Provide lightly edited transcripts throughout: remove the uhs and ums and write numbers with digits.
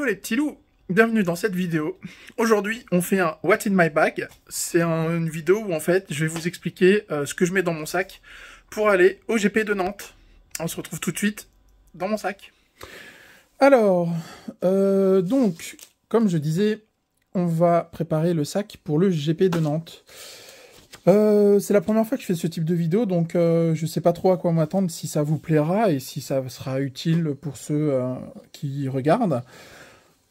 Hello les petits loups, bienvenue dans cette vidéo. Aujourd'hui, on fait un What's in my bag. C'est une vidéo où en fait, je vais vous expliquer ce que je mets dans mon sac pour aller au GP de Nantes. On se retrouve tout de suite dans mon sac. Alors, donc, comme je disais, on va préparer le sac pour le GP de Nantes. C'est la première fois que je fais ce type de vidéo, donc je sais pas trop à quoi m'attendre, si ça vous plaira et si ça sera utile pour ceux qui regardent.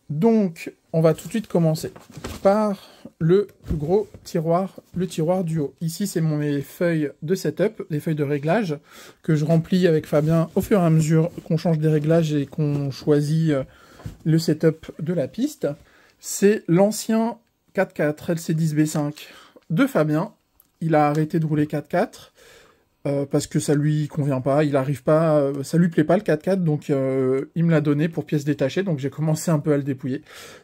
Donc, on va tout de suite commencer par le plus gros tiroir, le tiroir du haut. Ici, c'est mes feuilles de setup, les feuilles de réglage, que je remplis avec Fabien au fur et à mesure qu'on change des réglages et qu'on choisit le setup de la piste. C'est l'ancien 4x4 LC10B5 de Fabien. Il a arrêté de rouler 4x4 parce que ça lui convient pas, il arrive pas, ça lui plaît pas le 4x4, donc il me l'a donné pour pièces détachées, donc j'ai commencé un peu à le dépouiller.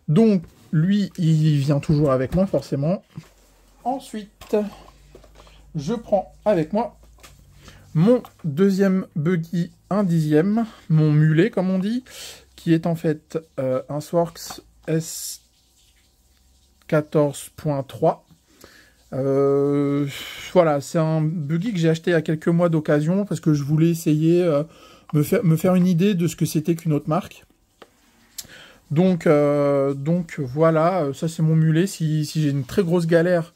Donc lui, il vient toujours avec moi forcément. Ensuite, je prends avec moi mon deuxième buggy 1/10, mon mulet comme on dit, qui est en fait un Sworx S14.3. Voilà, c'est un buggy que j'ai acheté il y a quelques mois d'occasion parce que je voulais essayer me faire une idée de ce que c'était qu'une autre marque. Donc voilà, ça c'est mon mulet. Si j'ai une très grosse galère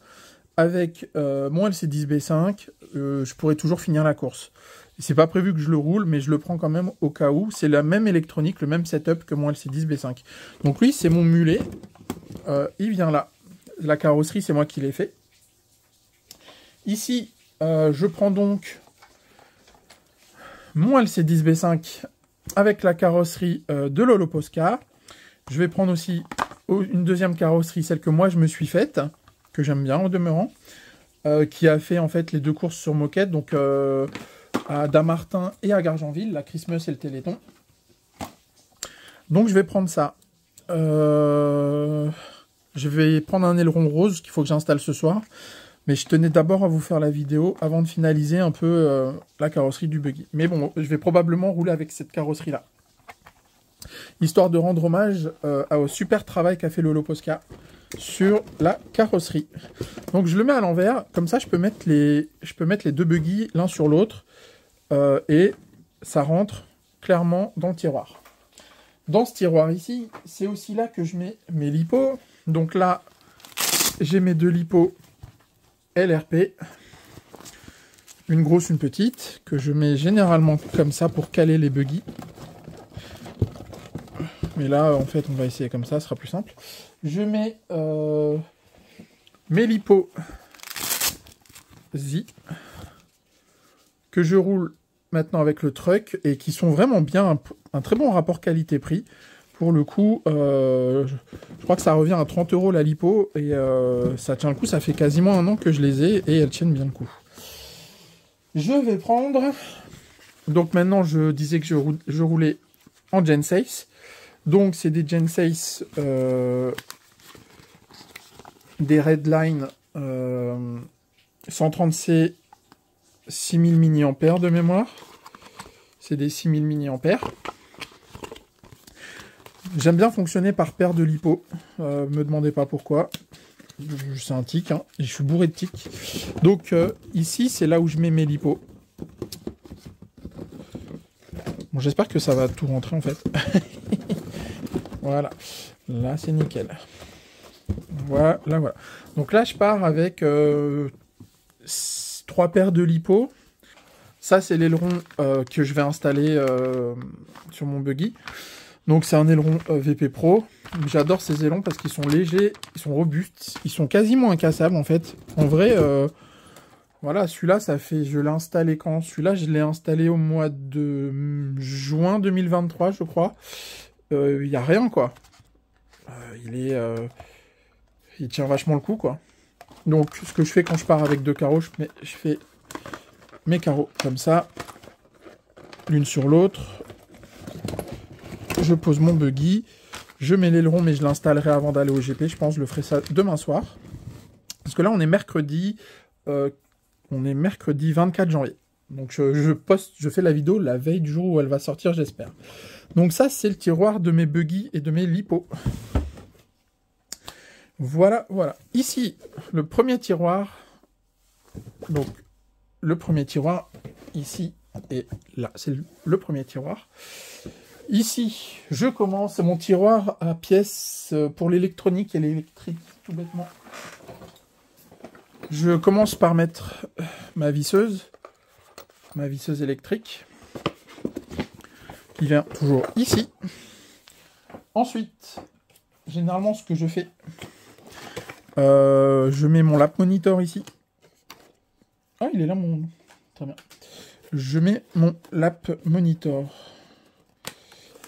avec mon LC10B5, je pourrais toujours finir la course. C'est pas prévu que je le roule, mais je le prends quand même au cas où. C'est la même électronique, le même setup que mon LC10B5. Donc lui, c'est mon mulet. Il vient là. La carrosserie, c'est moi qui l'ai fait. Ici, je prends donc mon LC10B5 avec la carrosserie de Lolo Posca. Je vais prendre aussi une deuxième carrosserie, celle que moi je me suis faite, que j'aime bien au demeurant, qui a fait en fait les deux courses sur moquette, donc à Damartin et à Gargenville, la Christmas et le Téléthon. Donc je vais prendre ça. Je vais prendre un aileron rose qu'il faut que j'installe ce soir. Mais je tenais d'abord à vous faire la vidéo avant de finaliser un peu la carrosserie du buggy. Mais bon, je vais probablement rouler avec cette carrosserie-là. Histoire de rendre hommage au super travail qu'a fait Lolo Posca sur la carrosserie. Donc je le mets à l'envers, comme ça je peux mettre les deux buggy l'un sur l'autre. Et ça rentre clairement dans le tiroir. Dans ce tiroir ici, c'est aussi là que je mets mes lipos. Donc là, j'ai mes deux lipos LRP, une grosse, une petite, que je mets généralement comme ça pour caler les buggy. Mais là, en fait, on va essayer comme ça, ce sera plus simple. Je mets mes lipos Z, que je roule maintenant avec le truck, et qui sont vraiment bien, un très bon rapport qualité-prix. Pour le coup, je crois que ça revient à 30 € la lipo, et ça tient le coup, ça fait quasiment un an que je les ai, et elles tiennent bien le coup. Je vais prendre... Donc maintenant, je disais que je roulais en Gen 6. Donc c'est des Gen 6, des Redline 130C 6000 mAh de mémoire. C'est des 6000 mAh. J'aime bien fonctionner par paire de lipo. Me demandez pas pourquoi. C'est un tic, hein. Je suis bourré de tics. Donc ici, c'est là où je mets mes lipos. Bon, j'espère que ça va tout rentrer en fait. Voilà. Là, c'est nickel. Voilà, voilà. Donc là, je pars avec 3 paires de lipos. Ça, c'est l'aileron que je vais installer sur mon buggy. Donc c'est un aileron VP Pro. J'adore ces ailerons parce qu'ils sont légers, ils sont robustes, ils sont quasiment incassables en fait. En vrai, voilà, celui-là, ça fait, je l'ai installé quand? Celui-là, je l'ai installé au mois de juin 2023, je crois. Il n'y a rien, quoi. Il tient vachement le coup, quoi. Donc, ce que je fais quand je pars avec deux carreaux, je fais mes carreaux comme ça, l'une sur l'autre. Je pose mon buggy, je mets l'aileron, mais je l'installerai avant d'aller au GP. Je pense que je le ferai ça demain soir. Parce que là, on est mercredi 24 janvier. Donc je fais la vidéo la veille du jour où elle va sortir, j'espère. Donc ça, c'est le tiroir de mes buggy et de mes lipos. Voilà, voilà. Ici, le premier tiroir. Donc, le premier tiroir, ici et là, c'est le premier tiroir. Ici, je commence, c'est mon tiroir à pièces pour l'électronique et l'électrique, tout bêtement. Je commence par mettre ma visseuse électrique, qui vient toujours ici. Ensuite, généralement, ce que je fais, je mets mon lap monitor ici. Ah, il est là, mon... Très bien. Je mets mon lap monitor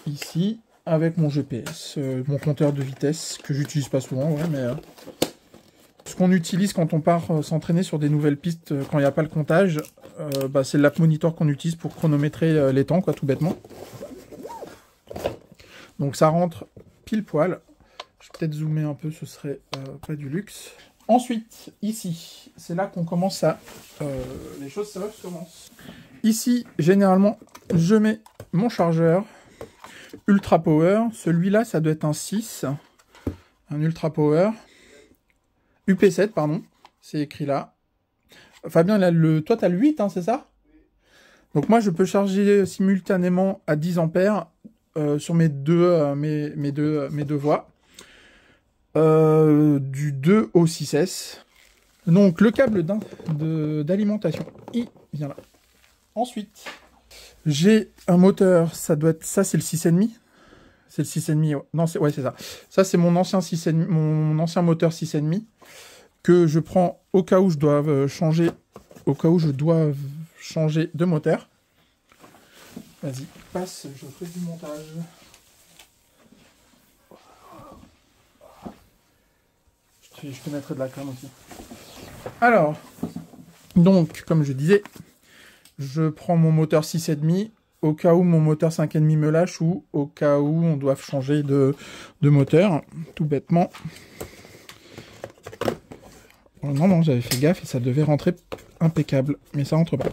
ici, avec mon GPS, mon compteur de vitesse, que j'utilise pas souvent, ouais, mais... ce qu'on utilise quand on part s'entraîner sur des nouvelles pistes, quand il n'y a pas le comptage, bah, c'est le lap monitor qu'on utilise pour chronométrer les temps, quoi, tout bêtement. Donc ça rentre pile poil. Je vais peut-être zoomer un peu, ce serait pas du luxe. Ensuite, ici, c'est là qu'on commence à... les choses sérieuses commencent. Ici, généralement, je mets mon chargeur Ultra Power. Celui-là, ça doit être un 6. Un Ultra Power. UP7, pardon. C'est écrit là. Fabien, toi, tu as le 8, hein, c'est ça? Donc moi, je peux charger simultanément à 10 ampères sur mes deux voies. Du 2 au 6S. Donc le câble d'alimentation, il vient là. Ensuite, j'ai un moteur, ça doit être ça, c'est le 6,5. C'est le 6,5. Non, c'est ça. Ça, c'est mon ancien 6,5, mon ancien moteur 6,5 que je prends au cas où je dois changer, de moteur. Vas-y, passe, je fais du montage. Je te mettrai de la crème aussi. Alors, donc, comme je disais, je prends mon moteur 6,5 au cas où mon moteur 5,5 me lâche ou au cas où on doit changer de moteur, tout bêtement. Oh non, j'avais fait gaffe et ça devait rentrer impeccable, mais ça rentre pas.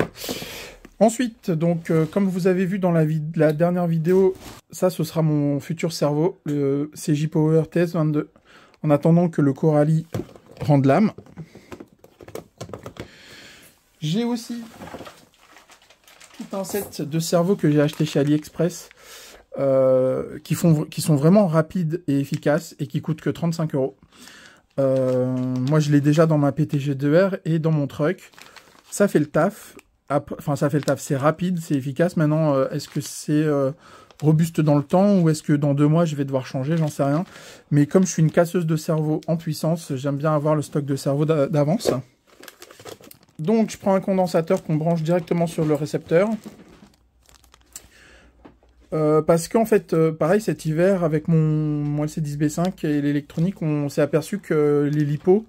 Ensuite, donc, comme vous avez vu dans la dernière vidéo, ça, ce sera mon futur cerveau, le CJ Power TS22. En attendant que le Coralie rende l'âme. J'ai aussi tout un set de cerveaux que j'ai acheté chez AliExpress qui sont vraiment rapides et efficaces et qui coûtent que 35 €. Moi, je l'ai déjà dans ma PTG2R et dans mon truck. Ça fait le taf. Enfin, ça fait le taf. C'est rapide, c'est efficace. Maintenant, est-ce que c'est... robuste dans le temps, ou est-ce que dans 2 mois je vais devoir changer, j'en sais rien. Mais comme je suis une casseuse de cerveau en puissance, j'aime bien avoir le stock de cerveau d'avance. Donc je prends un condensateur qu'on branche directement sur le récepteur. Parce qu'en fait, pareil cet hiver, avec mon LC10B5 et l'électronique, on s'est aperçu que les lipos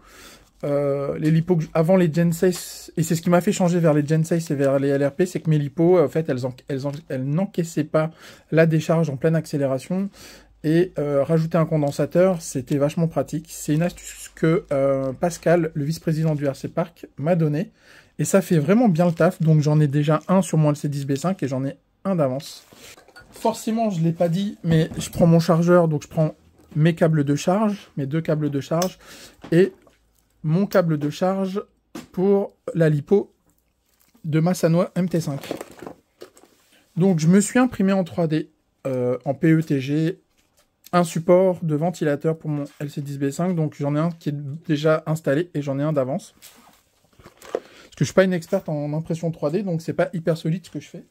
avant les Gen 6, et c'est ce qui m'a fait changer vers les Gen 6 et vers les LRP, c'est que mes lipos, en fait, elles n'encaissaient pas la décharge en pleine accélération, et rajouter un condensateur, c'était vachement pratique. C'est une astuce que Pascal, le vice-président du RC Park, m'a donné, et ça fait vraiment bien le taf. Donc j'en ai déjà un sur mon LC10B5 et j'en ai un d'avance. Forcément, je ne l'ai pas dit, mais je prends mon chargeur, donc je prends mes câbles de charge, mes 2 câbles de charge, et mon câble de charge pour la lipo de ma Sanwa MT5. Donc je me suis imprimé en 3D, en PETG, un support de ventilateur pour mon LC10B5. Donc j'en ai un qui est déjà installé et j'en ai un d'avance. Parce que je suis pas une experte en impression 3D, donc c'est pas hyper solide ce que je fais.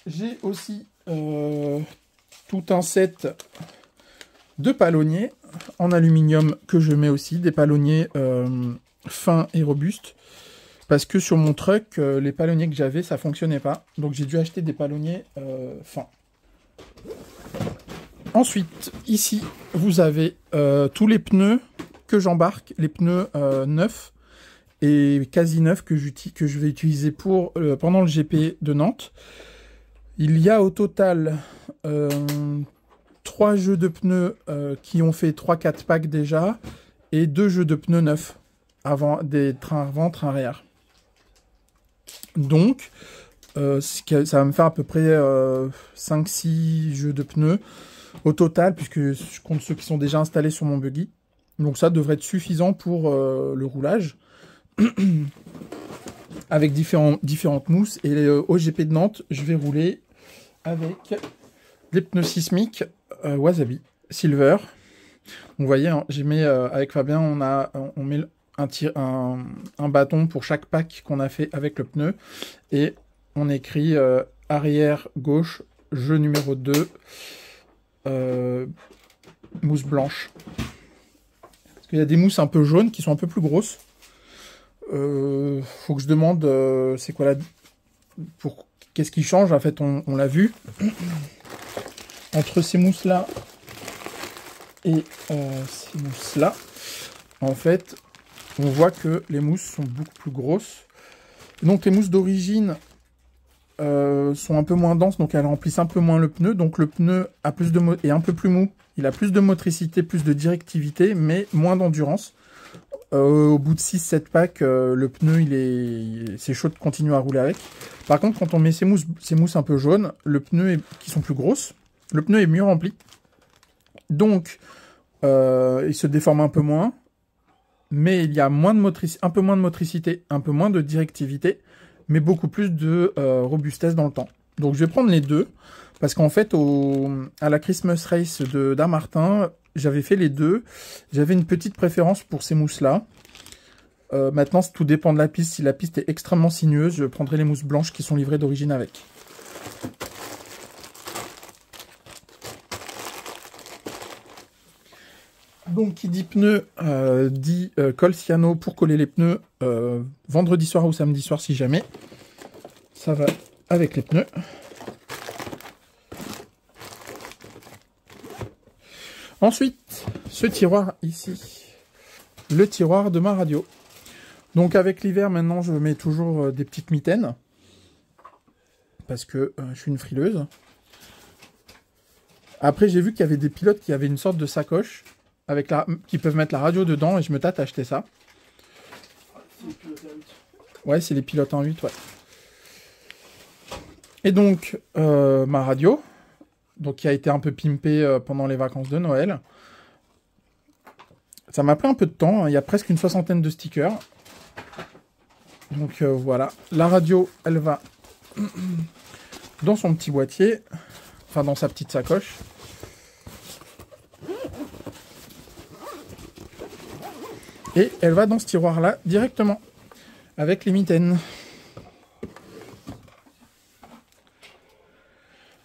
J'ai aussi tout un set de palonniers en aluminium que je mets aussi, des palonniers fins et robustes, parce que sur mon truck, les palonniers que j'avais, ça fonctionnait pas, donc j'ai dû acheter des palonniers fins. Ensuite, ici, vous avez tous les pneus que j'embarque, les pneus neufs et quasi neufs que je vais utiliser pendant le GP de Nantes. Il y a au total 3 jeux de pneus qui ont fait 3-4 packs déjà, et 2 jeux de pneus neufs, des trains avant, trains arrière. Donc, ça va me faire à peu près 5-6 jeux de pneus au total, puisque je compte ceux qui sont déjà installés sur mon buggy. Donc ça devrait être suffisant pour le roulage. Avec différentes mousses. Et au GP de Nantes, je vais rouler avec des pneus sismiques Wasabi Silver. Vous voyez, hein, j'ai mis avec Fabien, on met un bâton pour chaque pack qu'on a fait avec le pneu. Et on écrit arrière gauche, jeu numéro 2, mousse blanche. Parce qu'il y a des mousses un peu jaunes qui sont un peu plus grosses. Faut que je demande c'est quoi qu'est-ce qui change. En fait, on l'a vu entre ces mousses là et ces mousses là. En fait, on voit que les mousses sont beaucoup plus grosses. Donc les mousses d'origine sont un peu moins denses, donc elles remplissent un peu moins le pneu. Donc le pneu a est un peu plus mou. Il a plus de motricité, plus de directivité, mais moins d'endurance. Au bout de 6-7 packs, le pneu, c'est chaud de continuer à rouler avec. Par contre, quand on met ces mousses un peu jaunes, qui sont plus grosses, le pneu est mieux rempli. Donc, il se déforme un peu moins. Mais il y a un peu moins de motricité, un peu moins de directivité, mais beaucoup plus de robustesse dans le temps. Donc je vais prendre les deux, parce qu'en fait, à la Christmas Race de Damartin, j'avais fait les deux. J'avais une petite préférence pour ces mousses-là. Maintenant, tout dépend de la piste. Si la piste est extrêmement sinueuse, je prendrai les mousses blanches qui sont livrées d'origine avec. Donc, qui dit pneus, dit colle cyano pour coller les pneus vendredi soir ou samedi soir si jamais. Ça va avec les pneus. Ensuite, ce tiroir ici, le tiroir de ma radio. Donc avec l'hiver, maintenant, je mets toujours des petites mitaines, parce que je suis une frileuse. Après, j'ai vu qu'il y avait des pilotes qui avaient une sorte de sacoche, qui peuvent mettre la radio dedans, et je me tâte à acheter ça. Ouais, c'est les pilotes en 8, ouais. Et donc, ma radio, donc qui a été un peu pimpée pendant les vacances de Noël. Ça m'a pris un peu de temps, hein. Il y a presque une 60aine de stickers. Donc voilà, la radio, elle va dans son petit boîtier, enfin dans sa petite sacoche. Et elle va dans ce tiroir-là directement, avec les mitaines.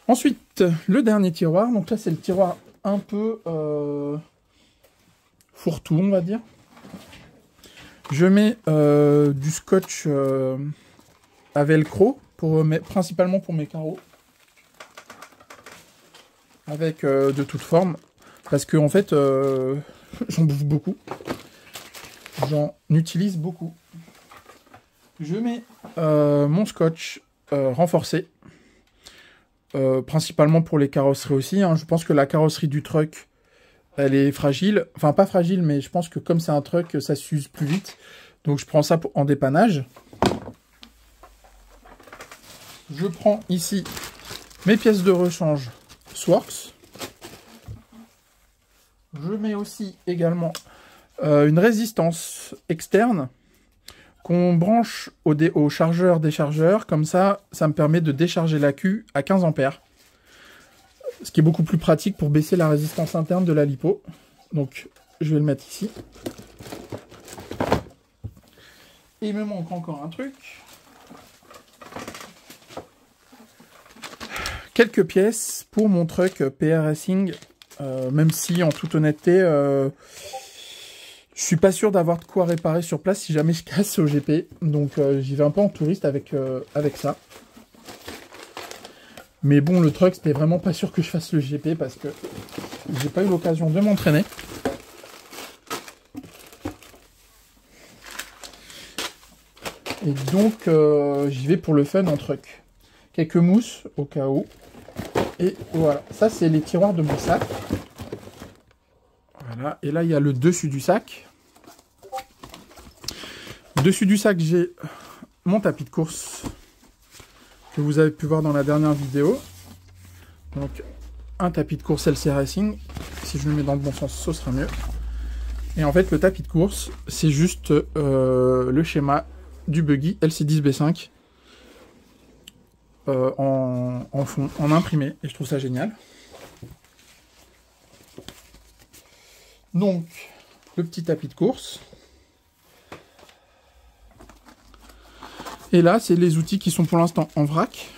Ensuite, le dernier tiroir, donc là c'est le tiroir un peu fourre-tout, on va dire. Je mets du scotch à velcro, principalement pour mes carreaux. Avec de toutes formes, parce que en fait, j'en bouffe beaucoup. J'en utilise beaucoup. Je mets mon scotch renforcé. Principalement pour les carrosseries aussi. Hein. Je pense que la carrosserie du truck, elle est fragile. Enfin, pas fragile, mais je pense que comme c'est un truck, ça s'use plus vite. Donc, je prends ça en dépannage. Je prends ici mes pièces de rechange Sworx. Je mets aussi également une résistance externe qu'on branche au chargeur-déchargeur. Comme ça, ça me permet de décharger l'accu à 15 ampères. Ce qui est beaucoup plus pratique pour baisser la résistance interne de la lipo. Donc, je vais le mettre ici. Et il me manque encore un truc. Quelques pièces pour mon truck PR Racing. Même si, en toute honnêteté, je suis pas sûr d'avoir de quoi réparer sur place si jamais je casse au GP. Donc j'y vais un peu en touriste avec ça. Mais bon, le truck, c'était vraiment pas sûr que je fasse le GP parce que j'ai pas eu l'occasion de m'entraîner. Et donc j'y vais pour le fun en truck. Quelques mousses au cas où. Et voilà, ça c'est les tiroirs de mon sac. Voilà, et là il y a le dessus du sac. Dessus du sac, j'ai mon tapis de course que vous avez pu voir dans la dernière vidéo. Donc un tapis de course LC Racing. Si je le mets dans le bon sens, ce sera mieux. Et en fait, le tapis de course, c'est juste le schéma du buggy LC10B5 en fond, en imprimé. Et je trouve ça génial. Donc, le petit tapis de course. Et là, c'est les outils qui sont pour l'instant en vrac.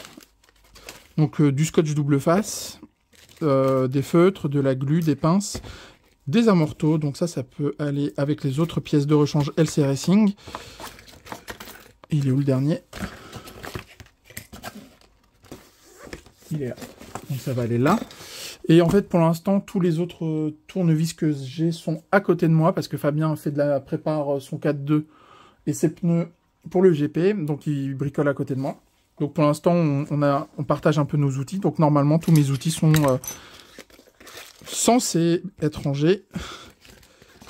Donc, du scotch double face, des feutres, de la glu, des pinces, des amortos. Donc ça peut aller avec les autres pièces de rechange LC Racing. Il est où le dernier? Il est là. Donc ça va aller là. Et en fait, pour l'instant, tous les autres tournevis que j'ai sont à côté de moi parce que Fabien prépare son 4.2 et ses pneus pour le GP. Donc il bricole à côté de moi. Donc pour l'instant, on partage un peu nos outils. Donc normalement, tous mes outils sont censés être rangés.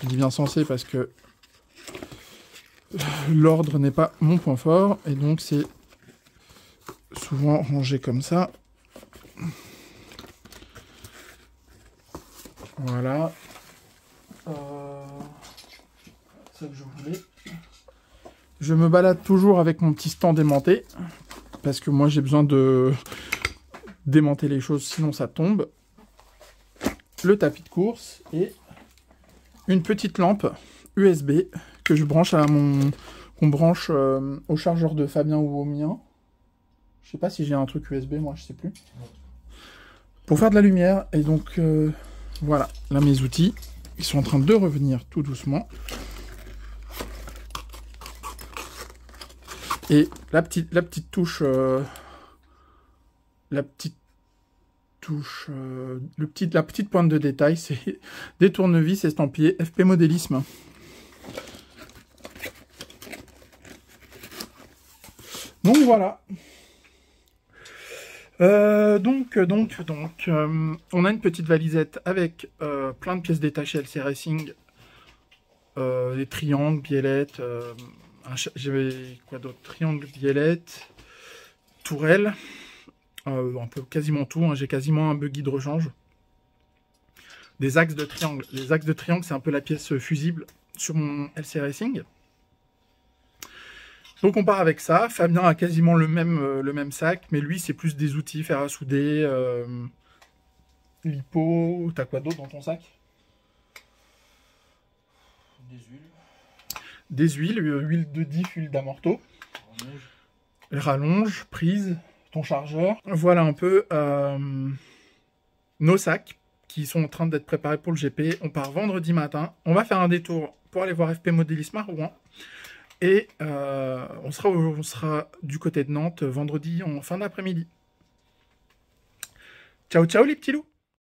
Je dis bien censé parce que l'ordre n'est pas mon point fort. Et donc c'est souvent rangé comme ça. Voilà. C'est ça que je voulais. Je me balade toujours avec mon petit stand aimanté. Parce que moi j'ai besoin de démonter les choses, sinon ça tombe. Le tapis de course et une petite lampe USB que je branche qu'on branche au chargeur de Fabien ou au mien. Je sais pas si j'ai un truc USB, moi je sais plus. Pour faire de la lumière. Et donc voilà, là mes outils, ils sont en train de revenir tout doucement. Et la petite touche, la petite pointe de détail, c'est des tournevis estampillés FP Modélisme. Donc voilà. Donc, on a une petite valisette avec plein de pièces détachées LC Racing, des triangles, biellettes, j'avais quoi d'autre, triangle, biellette, tourelle, un peu quasiment tout, hein, j'ai quasiment un buggy de rechange. Des axes de triangle. Les axes de triangle, c'est un peu la pièce fusible sur mon LC Racing. Donc on part avec ça. Fabien a quasiment le même sac, mais lui c'est plus des outils, fer à souder, lipo. T'as quoi d'autre dans ton sac? Des huiles. Des huiles, huile de diff, huile d'amorto. Rallonge, prise, ton chargeur. Voilà un peu nos sacs qui sont en train d'être préparés pour le GP. On part vendredi matin. On va faire un détour pour aller voir FP Modélisme à Rouen. Et on sera du côté de Nantes vendredi en fin d'après-midi. Ciao, ciao les petits loups!